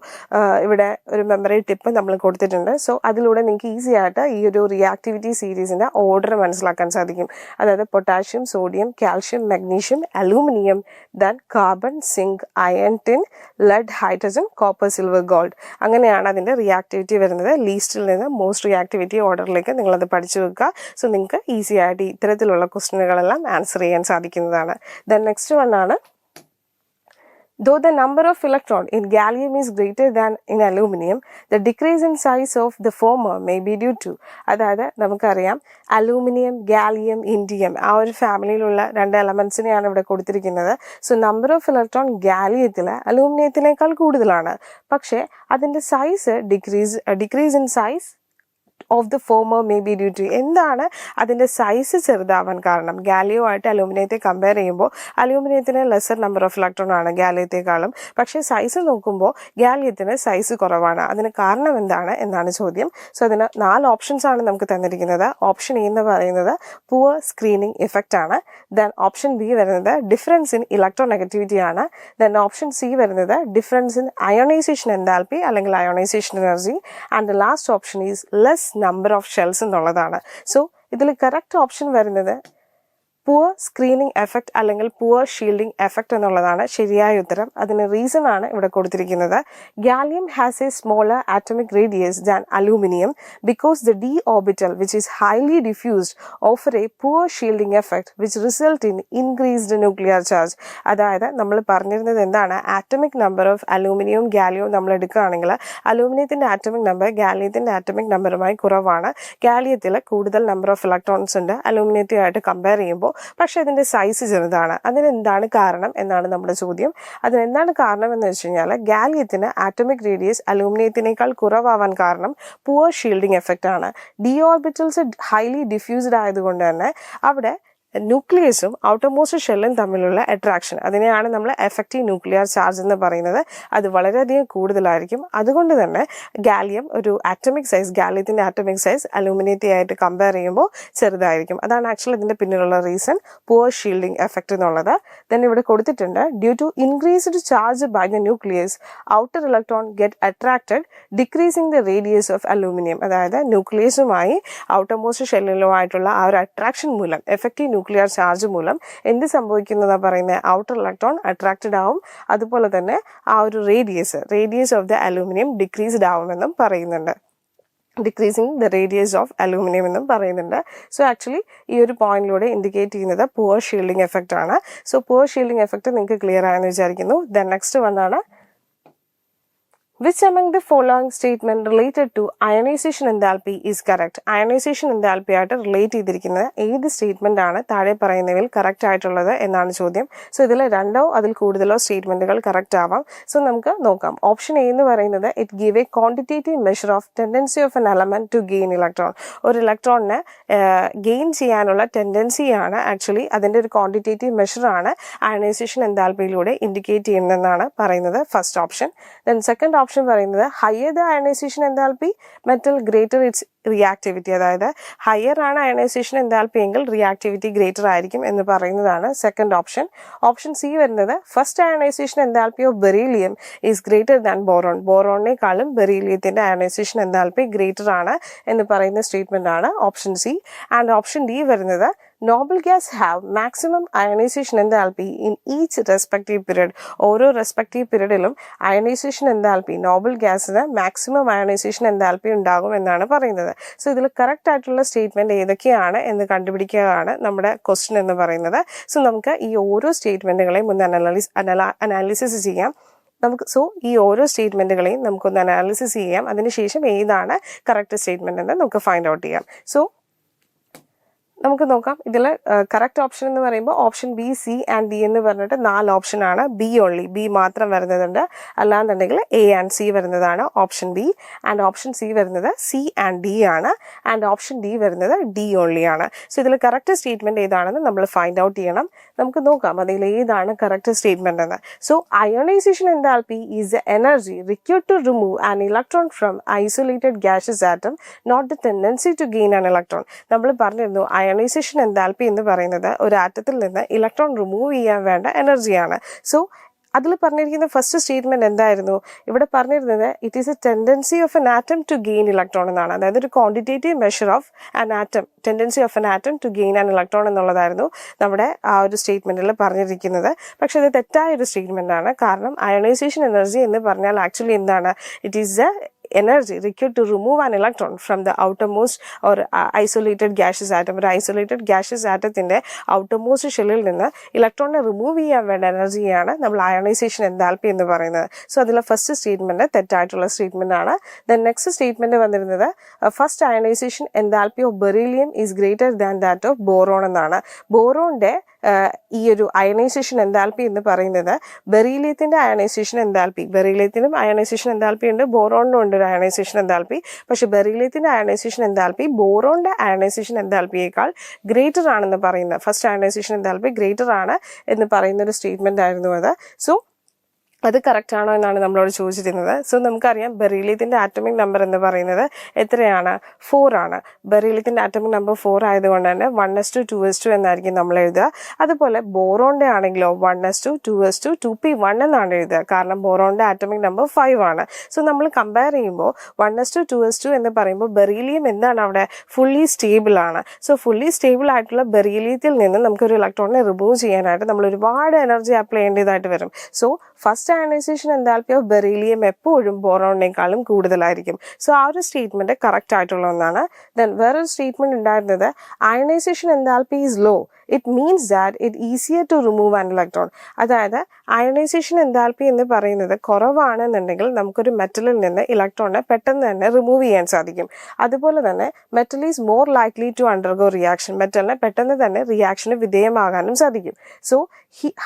ഇവിടെ ഒരു മെമ്മറി ടിപ്പ് നമ്മൾ കൊടുത്തിട്ടുണ്ട്. സോ അതിലൂടെ നിങ്ങൾക്ക് ഈസി ആയിട്ട് ഈ ഒരു റിയാക്ടിവിറ്റി സീരീസിൻ്റെ ഓർഡർ മനസ്സിലാക്കാൻ സാധിക്കും. അതായത് potassium, sodium, calcium, magnesium, aluminium, then carbon, zinc, iron, tin, lead, hydrogen, copper, silver, gold. അങ്ങനെയാണ് അതിൻ്റെ റിയാക്ടിവിറ്റി വരുന്നത്. ലീസ്റ്റിൽ നിന്ന് മോസ്റ്റ് റിയാക്ടിവിറ്റി ഓർഡറിലേക്ക് നിങ്ങളത് പഠിച്ചു വെക്കുക. സോ നിങ്ങൾക്ക് ഈസി ആയിട്ട് ഇത്തരത്തിലുള്ള ക്വസ്റ്റ്യനുകളെല്ലാം ആൻസർ ചെയ്യാൻ സാധിക്കുന്നതാണ്. ദെൻ നെക്സ്റ്റ് വൺ ആണ് though the number of electron in gallium is greater than in aluminum, the decrease in size of the former may be due to. അതായത് നമുക്കറിയാം അലൂമിനിയം, ഗാലിയം, ഇൻഡിയം ആ ഒരു ഫാമിലിയിലുള്ള രണ്ട് എലമെന്റ്സിനെയാണ് ഇവിടെ കൊടുത്തിരിക്കുന്നത്. സോ നമ്പർ ഓഫ് ഇലക്ട്രോൺ ഗാലിയത്തിൽ അലൂമിനിയത്തിനേക്കാൾ കൂടുതലാണ്. പക്ഷേ അതിൻ്റെ size decrease in size of the former may be due to. എന്താണ് അതിൻ്റെ സൈസ് ചെറുതാവാൻ കാരണം? ഗാലിയമായിട്ട് അലൂമിനിയത്തെ കമ്പയർ ചെയ്യുമ്പോൾ അലൂമിനിയത്തിന് ലെസർ നമ്പർ ഓഫ് ഇലക്ട്രോൺ ആണ് ഗാലിയത്തെക്കാളും. പക്ഷേ സൈസ് നോക്കുമ്പോൾ ഗാലിയത്തിന് സൈസ് കുറവാണ്. അതിന് കാരണം എന്താണ് എന്നാണ് ചോദ്യം. സോ അതിന് 4 ഓപ്ഷൻസ് ആണ് നമുക്ക് തന്നിരിക്കുന്നത്. ഓപ്ഷൻ എ എന്ന് പറയുന്നത് പുവർ സ്ക്രീനിങ് ഇഫക്റ്റ് ആണ്. ദെൻ ഓപ്ഷൻ ബി വരുന്നത് ഡിഫറൻസ് ഇൻ ഇലക്ട്രോ നെഗറ്റിവിറ്റി ആണ്. ദെൻ ഓപ്ഷൻ സി വരുന്നത് ഡിഫറൻസ് ഇൻ അയോണൈസേഷൻ എൻതാൽപ്പി അല്ലെങ്കിൽ ionisation energy. And the last option is less number of shells എന്നുള്ളതാണ്. സോ ഇതിൽ correct option വരുന്നത് poor screening effect അല്ലെങ്കിൽ poor shielding effect എന്നുള്ളതാണ് ശരിയായ ഉത്തരം. അതിന് റീസൺ ആണ് ഇവിടെ കൊടുത്തിരിക്കുന്നത്. Gallium has A smaller atomic radius than aluminium because the D orbital which is highly diffused offer A poor shielding effect which result in increased nuclear charge. അതായത് നമ്മൾ പറഞ്ഞിരുന്നത് എന്താണ്? ആറ്റമിക് നമ്പർ ഓഫ് അലൂമിനിയവും ഗാലിയവും നമ്മൾ എടുക്കുകയാണെങ്കിൽ അലൂമിനിയത്തിൻ്റെ atomic number ഗാലിയത്തിൻ്റെ atomic നമ്പറുമായി കുറവാണ്. ഗാലിയത്തിൽ കൂടുതൽ number of electrons ഉണ്ട് അലൂമിനിയത്തുമായിട്ട് compare ചെയ്യുമ്പോൾ. പക്ഷെ അതിൻ്റെ സൈസ് ചെറുതാണ്. അതിനെന്താണ് കാരണം എന്നാണ് നമ്മുടെ ചോദ്യം. അതിനെന്താണ് കാരണം എന്ന് വെച്ച് കഴിഞ്ഞാൽ ഗാലിയത്തിന് ആറ്റോമിക് റേഡിയസ് അലൂമിനിയത്തിനേക്കാൾ കുറവാവാൻ കാരണം പുവർ ഷീൽഡിംഗ് എഫക്റ്റ് ആണ്. ഡി ഓർബിറ്റൽസ് ഹൈലി ഡിഫ്യൂസ്ഡ് ആയതുകൊണ്ട് തന്നെ അവിടെ ന്യൂക്ലിയസും ഔട്ടർമോസ്റ്റ് ഷെല്ലും തമ്മിലുള്ള അട്രാക്ഷൻ, അതിനെയാണ് നമ്മൾ എഫക്റ്റീവ് ന്യൂക്ലിയർ ചാർജ് എന്ന് പറയുന്നത്. അത് വളരെയധികം കൂടുതലായിരിക്കും. അതുകൊണ്ട് തന്നെ ഗാലിയം ഒരു ആറ്റമിക് സൈസ്, ഗാലിയത്തിൻ്റെ ആറ്റമിക് സൈസ് അലൂമിനിയത്തെ ആയിട്ട് കമ്പയർ ചെയ്യുമ്പോൾ ചെറുതായിരിക്കും. അതാണ് ആക്ച്വലി ഇതിൻ്റെ പിന്നിലുള്ള റീസൺ, പുവർ ഷീൽഡിംഗ് എഫക്റ്റ് എന്നുള്ളത്. then ഇവിടെ കൊടുത്തിട്ടുണ്ട് due to increased charge by the nucleus outer electron get attracted decreasing the radius of aluminium. അതായത് ന്യൂക്ലിയസുമായി ഔട്ടർമോസ്റ്റ് ഷെല്ലുമായിട്ടുള്ള ആ ഒരു അട്രാക്ഷൻ മൂലം, എഫക്റ്റീവ് ന്യൂക്ലിയർ ചാർജ് മൂലം എന്ത് സംഭവിക്കുന്നതാണ് പറയുന്നത്? ഔട്ടർ ഇലക്ട്രോൺ അട്രാക്റ്റഡ് ആവും. അതുപോലെ തന്നെ ആ ഒരു radius of the aluminium decreased ആവുമെന്നും പറയുന്നുണ്ട്. Decreasing the radius of aluminium എന്നും പറയുന്നുണ്ട്. സോ ആക്ച്വലി ഈ ഒരു പോയിന്റിലൂടെ ഇൻഡിക്കേറ്റ് ചെയ്യുന്നത് പുവർ ഷീൽഡിംഗ് എഫക്റ്റ് ആണ്. സോ പുവർ ഷീൽഡിംഗ് എഫക്റ്റ് നിങ്ങൾക്ക് ക്ലിയർ ആയെന്ന് വിചാരിക്കുന്നു. ദെൻ നെക്സ്റ്റ് വന്നാണ് Which among the following statement related to ionization enthalpy is correct? Ionization enthalpy ആയിട്ട് റിലേറ്റ് ചെയ്തിരിക്കുന്ന ഏത് സ്റ്റേറ്റ്മെന്റ് ആണ് താഴെ പറയുന്നവയിൽ കറക്റ്റ് ആയിട്ടുള്ളത് എന്നാണ് ചോദ്യം. സോ ഇതിൽ 2 അതിൽ കൂടുതലോ സ്റ്റേറ്റ്മെന്റുകൾ കറക്റ്റ് ആവാം. സോ നമുക്ക് നോക്കാം. ഓപ്ഷൻ എ എന്ന് പറയുന്നത് it give a quantitative measure of tendency of an element to gain electron. ഒരു ഇലക്ട്രോണിന് ഗെയിൻ ചെയ്യാനുള്ള ടെൻഡൻസിയാണ് ആക്ച്വലി അതിൻ്റെ ഒരു ക്വാണ്ടിറ്റേറ്റീവ് മെഷറാണ് അയണൈസേഷൻ എൻതാൽപ്പിയിലൂടെ ഇൻഡിക്കേറ്റ് ചെയ്യുന്നതെന്നാണ് പറയുന്നത്. First option. Then second option പറയുന്നത് higher the ionization enthalpy metal greater its reactivity. അതായത് ഹയർ ആണ് അയണൈസേഷൻ എൻതാൽപ്പി എങ്കിൽ റിയാക്ടിവിറ്റി ഗ്രേറ്റർ ആയിരിക്കും എന്ന് പറയുന്നതാണ് സെക്കൻഡ് ഓപ്ഷൻ. ഓപ്ഷൻ സി വരുന്നത് first ionisation enthalpy of beryllium is greater than boron. ബോറോണിനേക്കാളും ബെറീലിയത്തിന്റെ ionisation enthalpy greater ആണ് എന്ന് പറയുന്ന സ്റ്റേറ്റ്മെന്റ് ആണ് option C. And option D വരുന്നത് noble gas have maximum ionization enthalpy in each respective period. ഓരോ respective പീരീഡിലും ionisation enthalpy Noble ഗ്യാസിന് maximum ionisation enthalpy ഉണ്ടാകും എന്നാണ് പറയുന്നത്. സോ ഇതിൽ കറക്റ്റ് ആയിട്ടുള്ള സ്റ്റേറ്റ്മെന്റ് ഏതൊക്കെയാണ് എന്ന് കണ്ടുപിടിക്കുകയാണ് നമ്മുടെ ക്വസ്റ്റ്യൻ എന്ന് പറയുന്നത്. സോ നമുക്ക് ഈ ഓരോ സ്റ്റേറ്റ്മെന്റുകളെയും ഒന്ന് അനാലിസിസ് ചെയ്യാം. ഈ ഓരോ സ്റ്റേറ്റ്മെന്റുകളെയും നമുക്കൊന്ന് അനാലിസിസ് ചെയ്യാം. അതിനുശേഷം ഏതാണ് കറക്റ്റ് സ്റ്റേറ്റ്മെന്റ് എന്ന് നമുക്ക് ഫൈൻഡ് ഔട്ട് ചെയ്യാം. സോ നമുക്ക് നോക്കാം. ഇതിൽ കറക്റ്റ് ഓപ്ഷൻ എന്ന് പറയുമ്പോൾ option B, C and D എന്ന് പറഞ്ഞിട്ട് 4 ഓപ്ഷനാണ്. ബി ഓൺലി, ബി മാത്രം വരുന്നതുണ്ട്. അല്ലാന്നുണ്ടെങ്കിൽ എ ആൻഡ് സി വരുന്നതാണ് option B. And option C വരുന്നത് സി ആൻഡ് ഡി ആണ്. ആൻഡ് ഓപ്ഷൻ ഡി വരുന്നത് ഡി ഓൺലി ആണ്. സോ ഇതിൽ കറക്റ്റ് സ്റ്റേറ്റ്മെന്റ് ഏതാണെന്ന് നമ്മൾ ഫൈൻഡ് ഔട്ട് ചെയ്യണം. നമുക്ക് നോക്കാം അതിൽ ഏതാണ് കറക്റ്റ് സ്റ്റേറ്റ്മെന്റ് എന്ന്. So ionisation enthalpy is the energy required to remove an electron from isolated gaseous atom, not the tendency to gain an electron. നമ്മൾ പറഞ്ഞിരുന്നു അയോണൈസേഷൻ എൻതാൽപ്പി എന്ന് പറയുന്നത് ഒരു ആറ്റത്തിൽ നിന്ന് ഇലക്ട്രോൺ റിമൂവ് ചെയ്യാൻ വേണ്ട എനർജിയാണ്. സോ അതിൽ പറഞ്ഞിരിക്കുന്ന ഫസ്റ്റ് സ്റ്റേറ്റ്മെന്റ് എന്തായിരുന്നു? ഇവിടെ പറഞ്ഞിരുന്നത് it is a tendency of an atom to gain electron എന്നാണ്. അതായത് ഒരു quantitative measure of an atom, tendency of an atom to gain an electron എന്നുള്ളതായിരുന്നു നമ്മുടെ ആ ഒരു സ്റ്റേറ്റ്മെന്റിൽ പറഞ്ഞിരിക്കുന്നത്. പക്ഷെ ഇത് തെറ്റായ ഒരു സ്റ്റേറ്റ്മെന്റ് ആണ്. കാരണം അയണൈസേഷൻ എനർജി എന്ന് പറഞ്ഞാൽ ആക്ച്വലി എന്താണ്? It is the energy required to remove an electron from the outermost or isolated gaseous atom. ഒരു ഐസൊലേറ്റഡ് ഗ്യാഷ്യസ് ആറ്റത്തിന്റെ ഔട്ടർമോസ്റ്റ് ഷെല്ലിൽ നിന്ന് ഇലക്ട്രോണിനെ റിമൂവ് ചെയ്യാൻ വേണ്ട എനർജിയാണ് നമ്മൾ അയണൈസേഷൻ എൻതാൽപ്പി എന്ന് പറയുന്നത്. സോ അതിലെ ഫസ്റ്റ് സ്റ്റേറ്റ്മെന്റ് തെറ്റായിട്ടുള്ള സ്റ്റേറ്റ്മെന്റ് ആണ്. ദെൻ നെക്സ്റ്റ് സ്റ്റേറ്റ്മെന്റ് വന്നിരുന്നത് first ionisation enthalpy of beryllium is greater than that of boron എന്നാണ്. ബോറോണിന്റെ ഈ ഒരു അയണൈസേഷൻ എൻതാൽപ്പി എന്ന് പറയുന്നത് ബെറീലിയത്തിന്റെ അയണൈസേഷൻ എൻതാൽപ്പി, ബെറീലിയത്തിനും അയണൈസേഷൻ എൻതാൽപ്പി ഉണ്ട്, ബോറോണിനും ഉണ്ട് ഒരു അയണൈസേഷൻ എൻതാൽപ്പി. പക്ഷെ ബെറീലിയത്തിന്റെ അയണൈസേഷൻ എൻതാൽപ്പി ബോറോണിന്റെ അയണൈസേഷൻ എൻതാൽപ്പിയേക്കാൾ ഗ്രേറ്റർ ആണെന്ന് പറയുന്നത്, ഫസ്റ്റ് അയണൈസേഷൻ എൻതാൽപ്പി ഗ്രേറ്റർ ആണ് എന്ന് പറയുന്ന ഒരു സ്റ്റേറ്റ്മെന്റ് ആയിരുന്നു അത്. സോ അത് കറക്റ്റ് ആണോ എന്നാണ് നമ്മളോട് ചോദിച്ചിരുന്നത്. സോ നമുക്കറിയാം ബെറീലിയത്തിന്റെ ആറ്റമിക് നമ്പർ എന്ന് പറയുന്നത് എത്രയാണ്? 4 ആണ്. ബെറീലിയത്തിന്റെ ആറ്റമിക് നമ്പർ 4 ആയതുകൊണ്ട് തന്നെ 1s2 2s2 എന്നായിരിക്കും നമ്മൾ എഴുതുക. അതുപോലെ ബോറോണിന്റെ ആണെങ്കിലോ 1s2 2s2 2p1 എന്നാണ് എഴുതുക. കാരണം ബോറോണിന്റെ ആറ്റമിക് നമ്പർ 5 ആണ്. സോ നമ്മൾ കമ്പയർ ചെയ്യുമ്പോൾ 1s2 2s2 എന്ന് പറയുമ്പോൾ ബെറീലിയം എന്താണ് അവിടെ? ഫുള്ളി സ്റ്റേബിൾ ആണ്. സോ ഫുള്ളി സ്റ്റേബിൾ ആയിട്ടുള്ള ബെറീലിയത്തിൽ നിന്ന് നമുക്കൊരു ഇലക്ട്രോണിനെ റിമൂവ് ചെയ്യാനായിട്ട് നമ്മൾ ഒരുപാട് എനർജി അപ്ലൈ ചെയ്യേണ്ടതായിട്ട് വരും. So first ionisation enthalpy of beryllium എപ്പോഴും ബോറോണിനേക്കാളും കൂടുതലായിരിക്കും. സോ ആ ഒരു സ്റ്റേറ്റ്മെന്റ് കറക്റ്റ് ആയിട്ടുള്ള ഒന്നാണ്. ദെൻ വേറൊരു സ്റ്റേറ്റ്മെന്റ് ഉണ്ടായിരുന്നത് ionisation enthalpy is low, it means that it easier to remove an electron. അതായത് അയണൈസേഷൻ എൻതാൽപ്പി എന്ന് പറയുന്നത് കുറവാണെന്നുണ്ടെങ്കിൽ നമുക്കൊരു മെറ്റലിൽ നിന്ന് ഇലക്ട്രോണിനെ പെട്ടെന്ന് തന്നെ റിമൂവ് ചെയ്യാൻ സാധിക്കും. അതുപോലെ തന്നെ metal is more likely to undergo reaction, മെറ്റലിനെ പെട്ടെന്ന് തന്നെ റിയാക്ഷന് വിധേയമാകാനും സാധിക്കും. So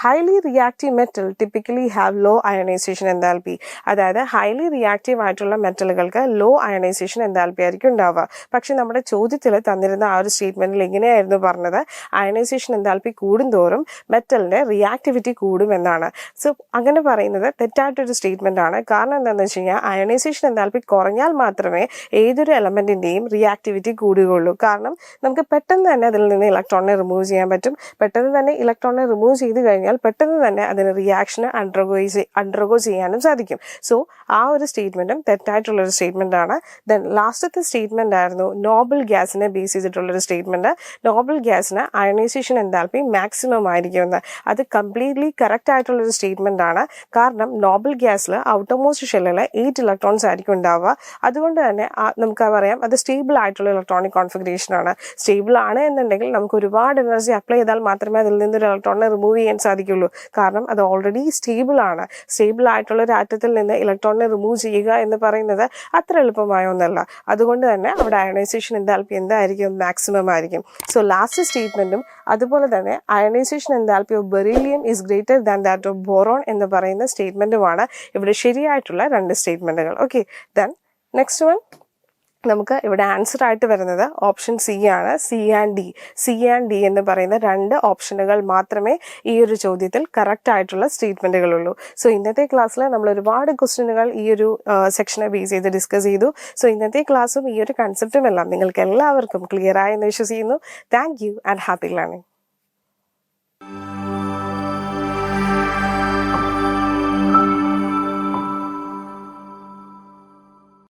highly reactive metal typically have low ionisation enthalpy. അതായത് ഹൈലി റിയാക്റ്റീവ് ആയിട്ടുള്ള മെറ്റലുകൾക്ക് ലോ അയണൈസേഷൻ എൻതാൽപ്പി ആയിരിക്കും ഉണ്ടാവുക. പക്ഷെ നമ്മുടെ ചോദ്യത്തിൽ തന്നിരുന്ന ആ ഒരു സ്റ്റേറ്റ്മെന്റിൽ എങ്ങനെയായിരുന്നു പറഞ്ഞത്? അയണൈസേഷൻ എൻതാൽപ്പി കൂടുന്തോറും മെറ്റലിന്റെ റിയാക്ടിവിറ്റി കൂടുമെന്നാണ്. സോ അങ്ങനെ പറയുന്നത് തെറ്റായിട്ടൊരു സ്റ്റേറ്റ്മെന്റ് ആണ്. കാരണം എന്താണെന്ന് വെച്ച് കഴിഞ്ഞാൽ അയണൈസേഷൻ എൻതാൽപ്പി കുറഞ്ഞാൽ മാത്രമേ ഏതൊരു എലമെന്റിന്റെയും റിയാക്ടിവിറ്റി കൂടുകയുള്ളൂ. കാരണം നമുക്ക് പെട്ടെന്ന് തന്നെ അതിൽ നിന്ന് ഇലക്ട്രോണിനെ റിമൂവ് ചെയ്യാൻ പറ്റും. പെട്ടെന്ന് തന്നെ ഇലക്ട്രോണിനെ റിമൂവ് ചെയ്ത് കഴിഞ്ഞാൽ പെട്ടെന്ന് തന്നെ അതിന് റിയാക്ഷന് അണ്ടർഗോ ചെയ്യാനും സാധിക്കും. സോ ആ ഒരു സ്റ്റേറ്റ്മെന്റും തെറ്റായിട്ടുള്ളൊരു സ്റ്റേറ്റ്മെന്റ് ആണ്. ദെൻ ലാസ്റ്റത്തെ സ്റ്റേറ്റ്മെന്റ് ആയിരുന്നു നോബിൾ ഗ്യാസിനെ ബേസ് ചെയ്തിട്ടുള്ളൊരു സ്റ്റേറ്റ്മെന്റ്. നോബിൾ ഗ്യാസിന് അയണൈസേഷൻ എൻതാൽപ്പി മാക്സിമം ആയിരിക്കുമെന്ന്. അത് കംപ്ലീറ്റ്ലി കറക്റ്റ് ആയിട്ടുള്ളൊരു സ്റ്റേറ്റ്മെന്റ് ആണ്. കാരണം നോബിൾ ഗ്യാസിൽ ഔട്ടർമോസ്റ്റ് ഷെല്ലിൽ 8 ഇലക്ട്രോൺസ് ആയിരിക്കും ഉണ്ടാവുക. അതുകൊണ്ട് തന്നെ നമുക്ക് പറയാം അത് സ്റ്റേബിൾ ആയിട്ടുള്ള ഇലക്ട്രോണിക് കോൺഫിഗറേഷൻ ആണ്. സ്റ്റേബിൾ ആണ് എന്നുണ്ടെങ്കിൽ നമുക്ക് ഒരുപാട് എനർജി അപ്ലൈ ചെയ്താൽ മാത്രമേ അതിൽ നിന്നൊരു ഇലക്ട്രോണിനെ റിമൂവ് ചെയ്യാൻ സാധിക്കുള്ളൂ. കാരണം അത് ഓൾറെഡി സ്റ്റേബിൾ ആണ്. സ്റ്റേബിൾ ആയിട്ടുള്ള ഒരു ആറ്റത്തിൽ നിന്ന് ഇലക്ട്രോണിനെ റിമൂവ് ചെയ്യുക എന്ന് പറയുന്നത് അത്ര എളുപ്പമായ ഒന്നല്ല. അതുകൊണ്ട് തന്നെ അവിടെ അയണൈസേഷൻ എൻതാൽപ്പി എന്തായിരിക്കും? മാക്സിമം ആയിരിക്കും. സോ ലാസ്റ്റ് സ്റ്റേറ്റ്മെന്റും അതുപോലെ തന്നെ ionisation enthalpy of beryllium is greater than that of boron എന്ന് പറയുന്ന സ്റ്റേറ്റ്മെന്റുമാണ് ഇവിടെ ശരിയായിട്ടുള്ള 2 സ്റ്റേറ്റ്മെന്റുകൾ. ഓക്കെ, ദെൻ നെക്സ്റ്റ് വൺ നമുക്ക് ഇവിടെ ആൻസർ ആയിട്ട് വരുന്നത് ഓപ്ഷൻ സി ആണ്. സി ആൻഡ് ഡി എന്ന് പറയുന്ന 2 ഓപ്ഷനുകൾ മാത്രമേ ഈ ഒരു ചോദ്യത്തിൽ കറക്റ്റ് ആയിട്ടുള്ള സ്റ്റേറ്റ്മെന്റുകളുള്ളൂ. സോ ഇന്നത്തെ ക്ലാസ്സിൽ നമ്മൾ ഒരുപാട് ക്വസ്റ്റ്യനുകൾ ഈ ഒരു സെക്ഷനെ ബേസ് ചെയ്ത് ഡിസ്കസ് ചെയ്തു. സോ ഇന്നത്തെ ക്ലാസ്സും ഈ ഒരു കൺസെപ്റ്റും എല്ലാം നിങ്ങൾക്ക് എല്ലാവർക്കും ക്ലിയർ ആയെന്ന് വിശ്വസിക്കുന്നു. Thank you and happy learning.